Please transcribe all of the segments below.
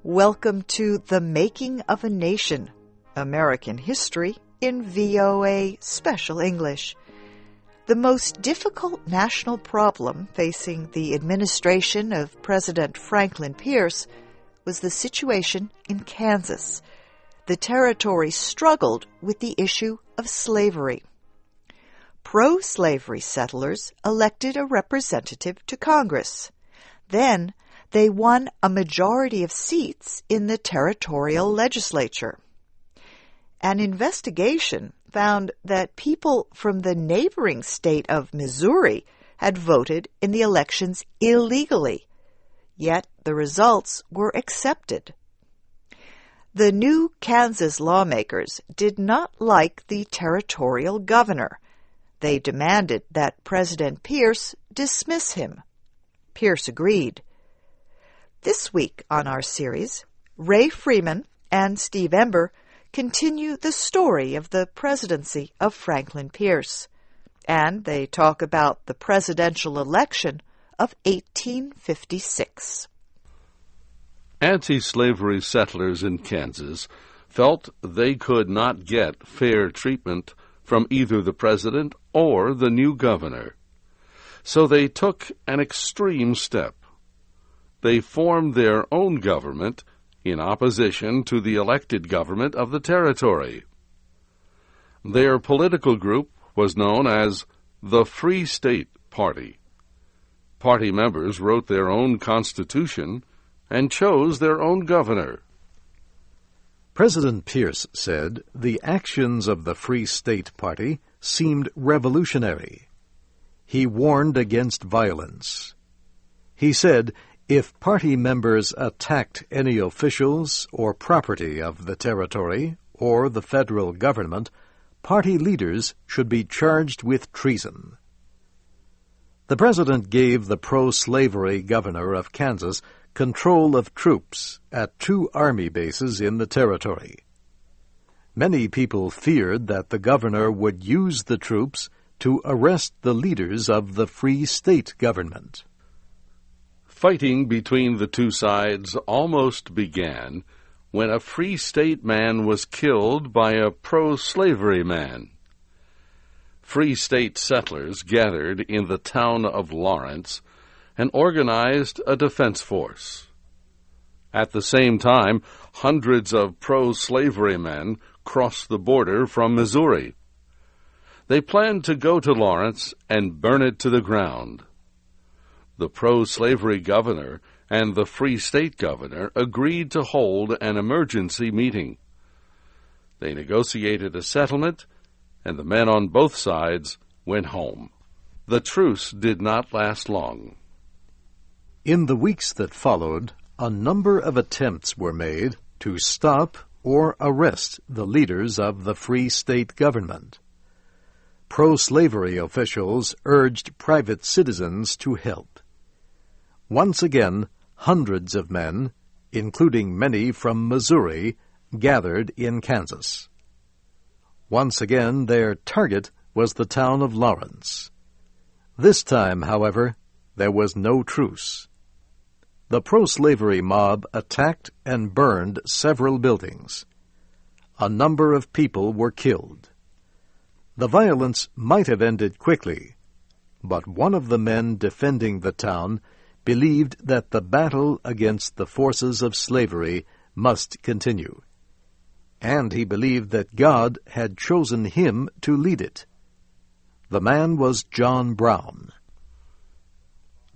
Welcome to The Making of a Nation, American History in VOA Special English. The most difficult national problem facing the administration of President Franklin Pierce was the situation in Kansas. The territory struggled with the issue of slavery. Pro-slavery settlers elected a representative to Congress. Then, they won a majority of seats in the territorial legislature. An investigation found that people from the neighboring state of Missouri had voted in the elections illegally, yet the results were accepted. The new Kansas lawmakers did not like the territorial governor. They demanded that President Pierce dismiss him. Pierce agreed. This week on our series, Ray Freeman and Steve Ember continue the story of the presidency of Franklin Pierce, and they talk about the presidential election of 1856. Anti-slavery settlers in Kansas felt they could not get fair treatment from either the president or the new governor. So they took an extreme step. They formed their own government in opposition to the elected government of the territory. Their political group was known as the Free State Party. Party members wrote their own constitution and chose their own governor. President Pierce said the actions of the Free State Party seemed revolutionary. He warned against violence. He said if party members attacked any officials or property of the territory or the federal government, party leaders should be charged with treason. The president gave the pro-slavery governor of Kansas control of troops at 2 army bases in the territory. Many people feared that the governor would use the troops to arrest the leaders of the Free State government. Fighting between the two sides almost began when a Free State man was killed by a pro-slavery man. Free State settlers gathered in the town of Lawrence and organized a defense force. At the same time, hundreds of pro-slavery men crossed the border from Missouri. They planned to go to Lawrence and burn it to the ground. The pro-slavery governor and the Free State governor agreed to hold an emergency meeting. They negotiated a settlement, and the men on both sides went home. The truce did not last long. In the weeks that followed, a number of attempts were made to stop or arrest the leaders of the Free State government. Pro-slavery officials urged private citizens to help. Once again, hundreds of men, including many from Missouri, gathered in Kansas. Once again, their target was the town of Lawrence. This time, however, there was no truce. The pro-slavery mob attacked and burned several buildings. A number of people were killed. The violence might have ended quickly, but one of the men defending the town believed that the battle against the forces of slavery must continue, and he believed that God had chosen him to lead it. The man was John Brown.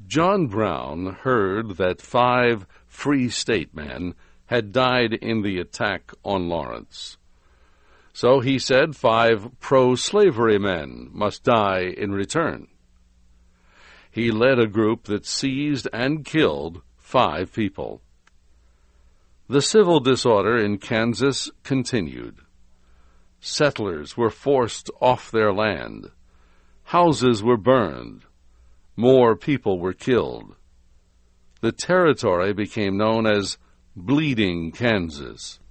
John Brown heard that 5 Free State men had died in the attack on Lawrence. So he said 5 pro-slavery men must die in return. He led a group that seized and killed 5 people. The civil disorder in Kansas continued. Settlers were forced off their land. Houses were burned. More people were killed. The territory became known as Bleeding Kansas.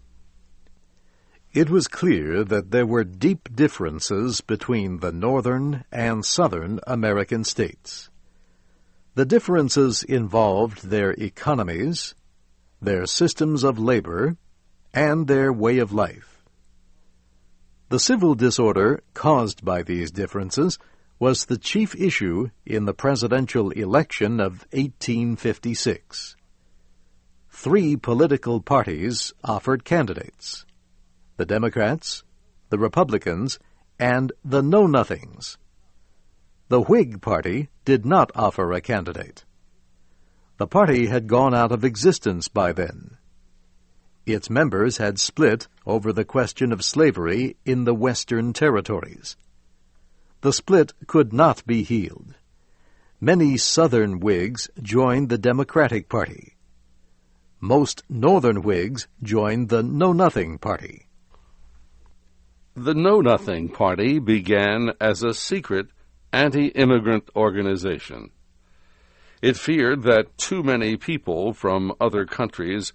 It was clear that there were deep differences between the northern and southern American states. The differences involved their economies, their systems of labor, and their way of life. The civil disorder caused by these differences was the chief issue in the presidential election of 1856. 3 political parties offered candidates: the Democrats, the Republicans, and the Know-Nothings. The Whig Party did not offer a candidate. The party had gone out of existence by then. Its members had split over the question of slavery in the Western Territories. The split could not be healed. Many Southern Whigs joined the Democratic Party. Most Northern Whigs joined the Know-Nothing Party. The Know-Nothing Party began as a secret anti-immigrant organization. It feared that too many people from other countries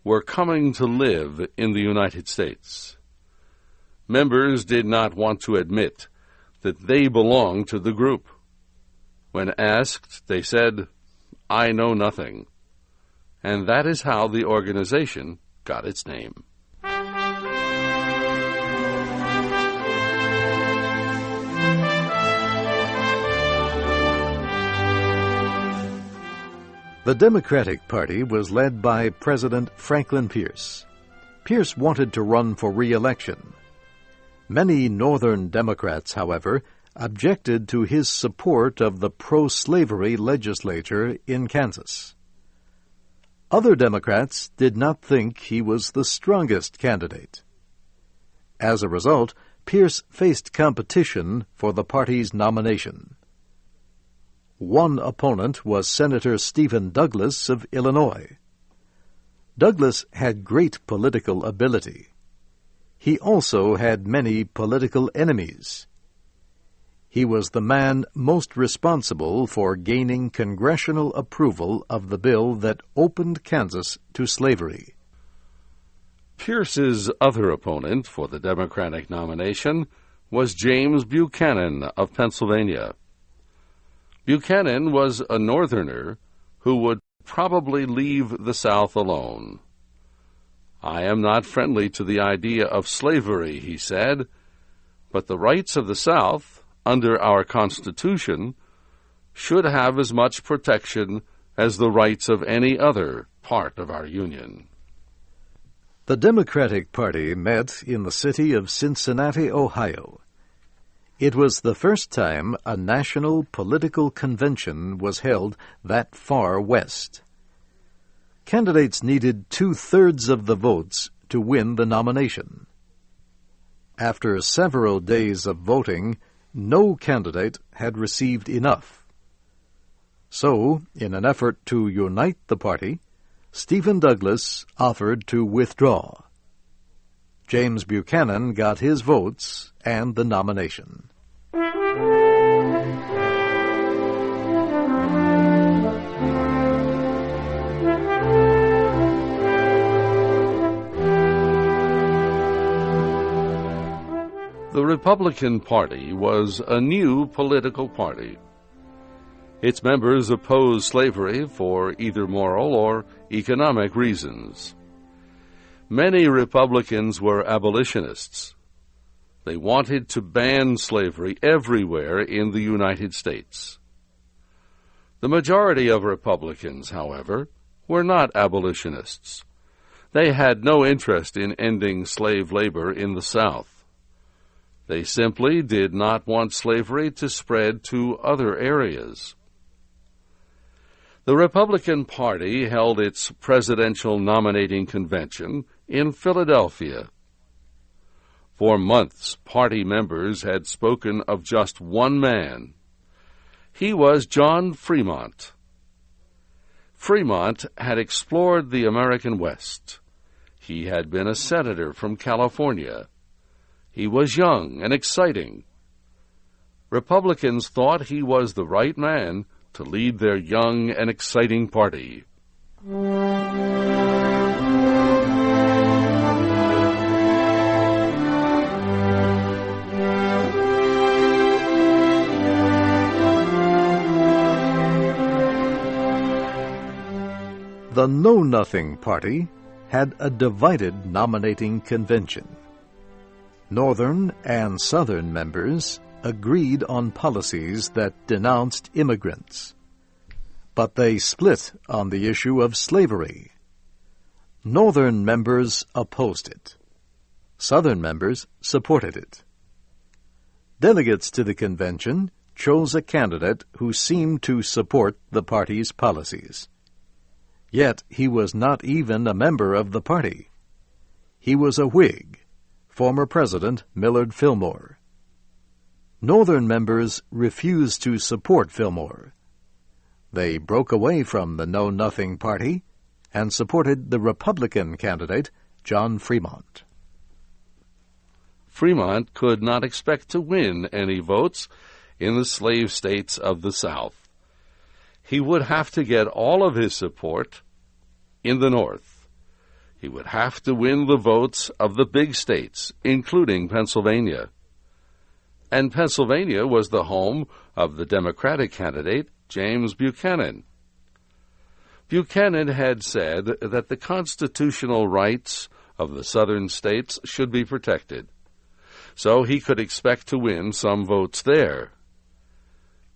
were coming to live in the United States. Members did not want to admit that they belonged to the group. When asked, they said, "I know nothing." And that is how the organization got its name. The Democratic Party was led by President Franklin Pierce. Pierce wanted to run for re-election. Many Northern Democrats, however, objected to his support of the pro-slavery legislature in Kansas. Other Democrats did not think he was the strongest candidate. As a result, Pierce faced competition for the party's nomination. One opponent was Senator Stephen Douglas of Illinois. Douglas had great political ability. He also had many political enemies. He was the man most responsible for gaining congressional approval of the bill that opened Kansas to slavery. Pierce's other opponent for the Democratic nomination was James Buchanan of Pennsylvania. Buchanan was a Northerner who would probably leave the South alone. "I am not friendly to the idea of slavery," he said, "but the rights of the South, under our Constitution, should have as much protection as the rights of any other part of our Union." The Democratic Party met in the city of Cincinnati, Ohio. It was the first time a national political convention was held that far west. Candidates needed 2/3 of the votes to win the nomination. After several days of voting, no candidate had received enough. So, in an effort to unite the party, Stephen Douglas offered to withdraw. James Buchanan got his votes and the nomination. The Republican Party was a new political party. Its members opposed slavery for either moral or economic reasons. Many Republicans were abolitionists. They wanted to ban slavery everywhere in the United States. The majority of Republicans, however, were not abolitionists. They had no interest in ending slave labor in the South. They simply did not want slavery to spread to other areas. The Republican Party held its presidential nominating convention in Philadelphia. For months, party members had spoken of just one man. He was John Fremont. Fremont had explored the American West. He had been a senator from California. He was young and exciting. Republicans thought he was the right man to lead their young and exciting party. The The Know-Nothing Party had a divided nominating convention. Northern and Southern members agreed on policies that denounced immigrants, but they split on the issue of slavery. Northern members opposed it. Southern members supported it. Delegates to the convention chose a candidate who seemed to support the party's policies. Yet he was not even a member of the party. He was a Whig, former President Millard Fillmore. Northern members refused to support Fillmore. They broke away from the Know-Nothing Party and supported the Republican candidate, John Fremont. Fremont could not expect to win any votes in the slave states of the South. He would have to get all of his support in the North. He would have to win the votes of the big states, including Pennsylvania. And Pennsylvania was the home of the Democratic candidate, James Buchanan. Buchanan had said that the constitutional rights of the southern states should be protected, so he could expect to win some votes there.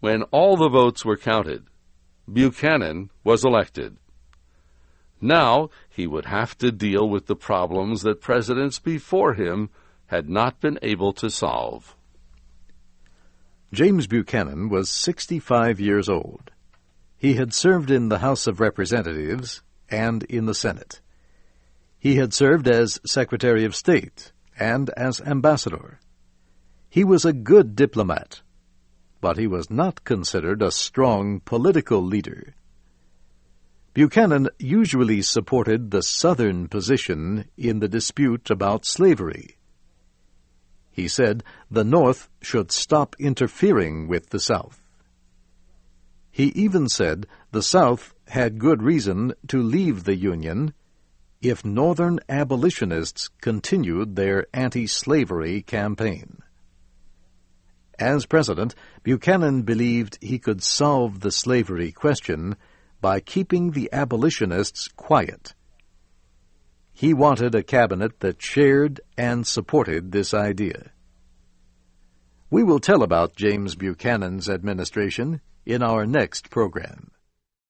When all the votes were counted, Buchanan was elected. Now he would have to deal with the problems that presidents before him had not been able to solve. James Buchanan was 65 years old. He had served in the House of Representatives and in the Senate. He had served as Secretary of State and as ambassador. He was a good diplomat, but he was not considered a strong political leader. Buchanan usually supported the Southern position in the dispute about slavery. He said the North should stop interfering with the South. He even said the South had good reason to leave the Union if Northern abolitionists continued their anti-slavery campaign. As president, Buchanan believed he could solve the slavery question by keeping the abolitionists quiet. He wanted a cabinet that shared and supported this idea. We will tell about James Buchanan's administration in our next program.